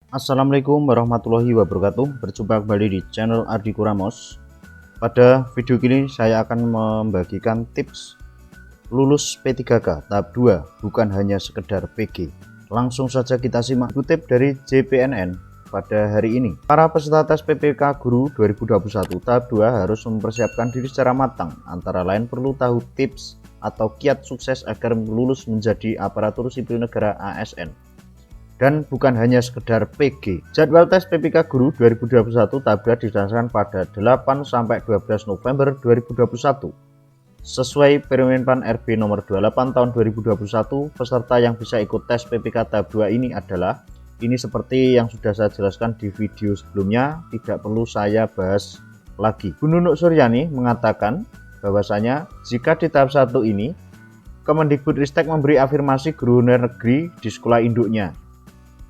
Assalamualaikum warahmatullahi wabarakatuh. Berjumpa kembali di channel Ardiku Ramos. Pada video ini saya akan membagikan tips lulus P3K tahap 2 bukan hanya sekedar PG. Langsung saja kita simak kutip dari JPNN pada hari ini. Para peserta tes PPK Guru 2021 tahap 2 harus mempersiapkan diri secara matang. Antara lain perlu tahu tips atau kiat sukses agar lulus menjadi aparatur sipil negara ASN. Dan bukan hanya sekedar PG. Jadwal tes PPK Guru 2021 tahap 2 dilaksanakan pada 8-12 November 2021. Sesuai Permenpan RB nomor 28 tahun 2021, peserta yang bisa ikut tes PPK tahap 2 ini adalah seperti yang sudah saya jelaskan di video sebelumnya, tidak perlu saya bahas lagi. Bu Nunuk Suryani mengatakan bahwasanya jika di tahap 1 ini Kemendikbudristek memberi afirmasi guru honorer negeri di sekolah induknya,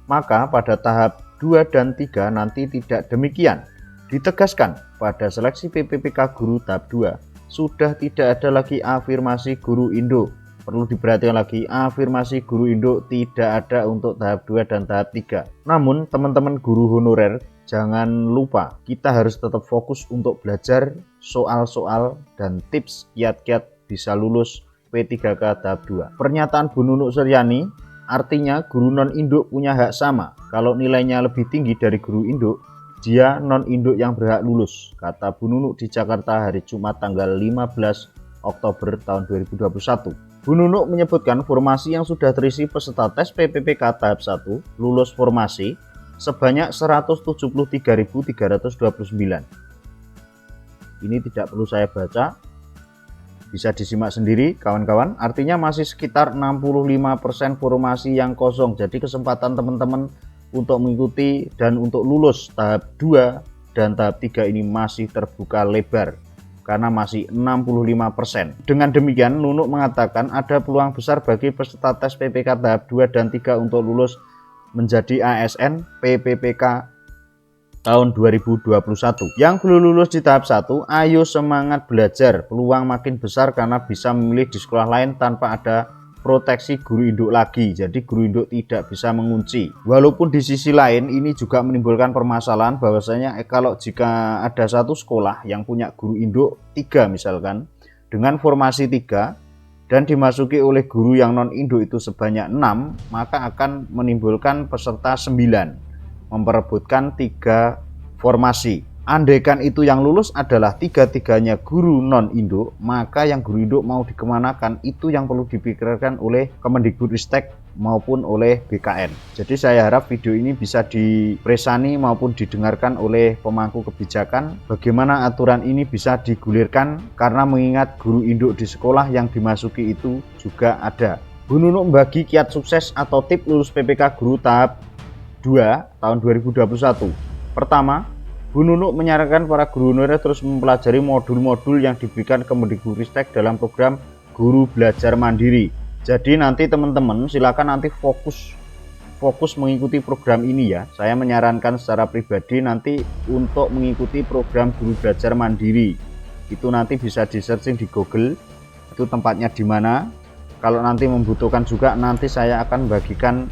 maka pada tahap 2 dan 3 nanti tidak demikian. Ditegaskan pada seleksi PPPK Guru tahap 2 sudah tidak ada lagi afirmasi guru induk. Perlu diperhatikan lagi, afirmasi guru induk tidak ada untuk tahap 2 dan tahap 3. Namun teman-teman guru honorer jangan lupa, kita harus tetap fokus untuk belajar soal-soal dan tips kiat-kiat bisa lulus P3K tahap 2. Pernyataan Bu Nunuk Suryani artinya guru non-induk punya hak sama. Kalau nilainya lebih tinggi dari guru induk, dia non-induk yang berhak lulus, kata Bu Nunuk di Jakarta hari Jumat tanggal 15 Oktober tahun 2021. Bu Nunuk menyebutkan formasi yang sudah terisi peserta tes PPPK tahap 1 lulus formasi sebanyak 173.329. Ini tidak perlu saya baca, bisa disimak sendiri kawan-kawan. Artinya masih sekitar 65% formasi yang kosong. Jadi kesempatan teman-teman untuk mengikuti dan untuk lulus tahap 2 dan tahap 3 ini masih terbuka lebar karena masih 65%. Dengan demikian Nunuk mengatakan ada peluang besar bagi peserta tes PPK tahap 2 dan 3 untuk lulus menjadi ASN PPPK tahun 2021. Yang belum lulus di tahap 1, ayo semangat belajar. Peluang makin besar karena bisa memilih di sekolah lain tanpa ada proteksi guru induk lagi. Jadi guru induk tidak bisa mengunci. Walaupun di sisi lain ini juga menimbulkan permasalahan bahwasanya kalau jika ada satu sekolah yang punya guru induk 3 misalkan dengan formasi 3 dan dimasuki oleh guru yang non induk itu sebanyak 6, maka akan menimbulkan peserta 9 memperebutkan 3 formasi. Andaikan itu yang lulus adalah 3-3-nya guru non-induk, maka yang guru induk mau dikemanakan itu yang perlu dipikirkan oleh Kemendikbudristek maupun oleh BKN. Jadi saya harap video ini bisa dipresani maupun didengarkan oleh pemangku kebijakan bagaimana aturan ini bisa digulirkan, karena mengingat guru induk di sekolah yang dimasuki itu juga ada. Bu Nunuk membagi kiat sukses atau tip lulus PPK Guru tahap 2 tahun 2021. Pertama, Bu Nunuk menyarankan para guru honorer terus mempelajari modul-modul yang diberikan Kemendikbudristek dalam program Guru Belajar Mandiri. Jadi nanti teman-teman silakan nanti fokus mengikuti program ini ya. Saya menyarankan secara pribadi nanti untuk mengikuti program Guru Belajar Mandiri. Itu nanti bisa di searching di Google, itu tempatnya di mana. Kalau nanti membutuhkan juga nanti saya akan bagikan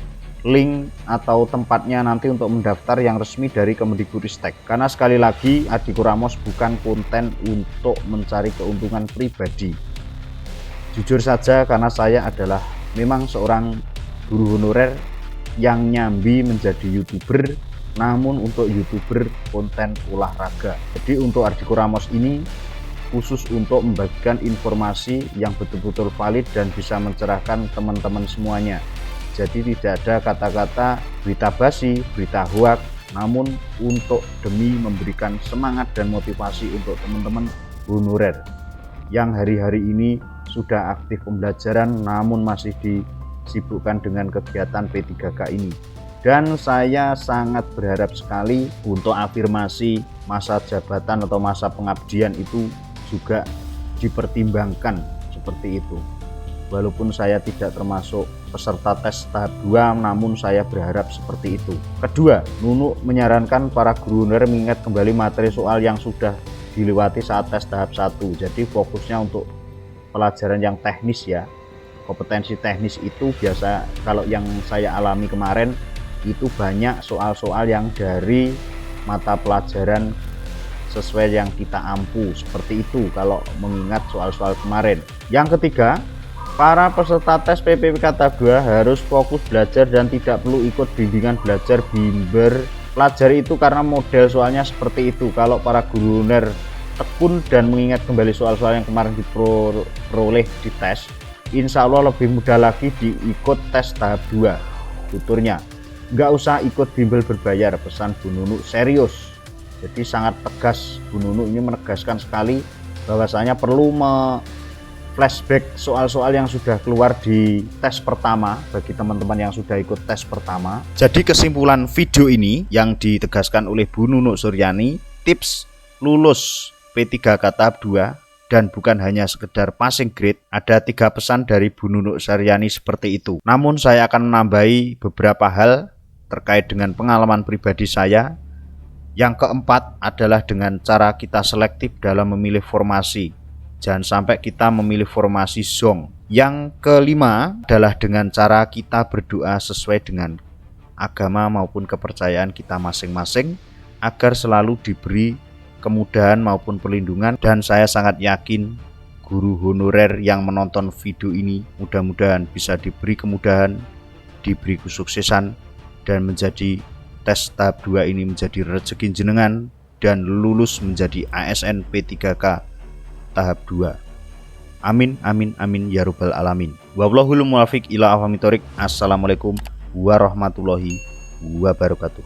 link atau tempatnya nanti untuk mendaftar yang resmi dari Kemendikbudristek. Karena sekali lagi Ardiku Ramos bukan konten untuk mencari keuntungan pribadi. Jujur saja karena saya adalah memang seorang guru honorer yang nyambi menjadi YouTuber, namun untuk YouTuber konten olahraga. Jadi untuk Ardiku Ramos ini khusus untuk membagikan informasi yang betul-betul valid dan bisa mencerahkan teman-teman semuanya. Jadi tidak ada kata-kata berita basi, berita hoak, namun untuk demi memberikan semangat dan motivasi untuk teman-teman honorer yang hari-hari ini sudah aktif pembelajaran namun masih disibukkan dengan kegiatan P3K ini. Dan saya sangat berharap sekali untuk afirmasi masa jabatan atau masa pengabdian itu juga dipertimbangkan seperti itu. Walaupun saya tidak termasuk peserta tes tahap 2, namun saya berharap seperti itu. Kedua, Nunuk menyarankan para guru honorer mengingat kembali materi soal yang sudah dilewati saat tes tahap 1. Jadi fokusnya untuk pelajaran yang teknis ya. Kompetensi teknis itu biasa kalau yang saya alami kemarin itu banyak soal-soal yang dari mata pelajaran sesuai yang kita ampu, seperti itu kalau mengingat soal-soal kemarin. Yang ketiga, para peserta tes PPPK tahap 2 harus fokus belajar dan tidak perlu ikut bimbingan belajar bimbel pelajari itu karena model soalnya seperti itu. Kalau para guru uner tekun dan mengingat kembali soal-soal yang kemarin diperoleh di tes, insya Allah lebih mudah lagi diikut tes tahap 2 tuturnya. Nggak usah ikut bimbel berbayar, pesan Bu Nunu serius. Jadi sangat tegas, Bu Nunu ini menegaskan sekali bahwasanya perlu flashback soal-soal yang sudah keluar di tes pertama bagi teman-teman yang sudah ikut tes pertama. Jadi kesimpulan video ini yang ditegaskan oleh Bu Nunu Suryani, tips lulus P3K tahap 2 dan bukan hanya sekedar passing grade. Ada 3 pesan dari Bu Nunu Suryani seperti itu. Namun saya akan menambahi beberapa hal terkait dengan pengalaman pribadi saya. Yang keempat adalah dengan cara kita selektif dalam memilih formasi. Jangan sampai kita memilih formasi zong. Yang kelima adalah dengan cara kita berdoa sesuai dengan agama maupun kepercayaan kita masing-masing agar selalu diberi kemudahan maupun perlindungan. Dan saya sangat yakin guru honorer yang menonton video ini mudah-mudahan bisa diberi kemudahan, diberi kesuksesan, dan menjadi tes tahap 2 ini menjadi rezeki jenengan dan lulus menjadi ASN P3K tahap 2. Amin amin amin ya rabbal alamin. Wallahul muwaffiq ila aqwamit thoriq. Assalamualaikum warahmatullahi wabarakatuh.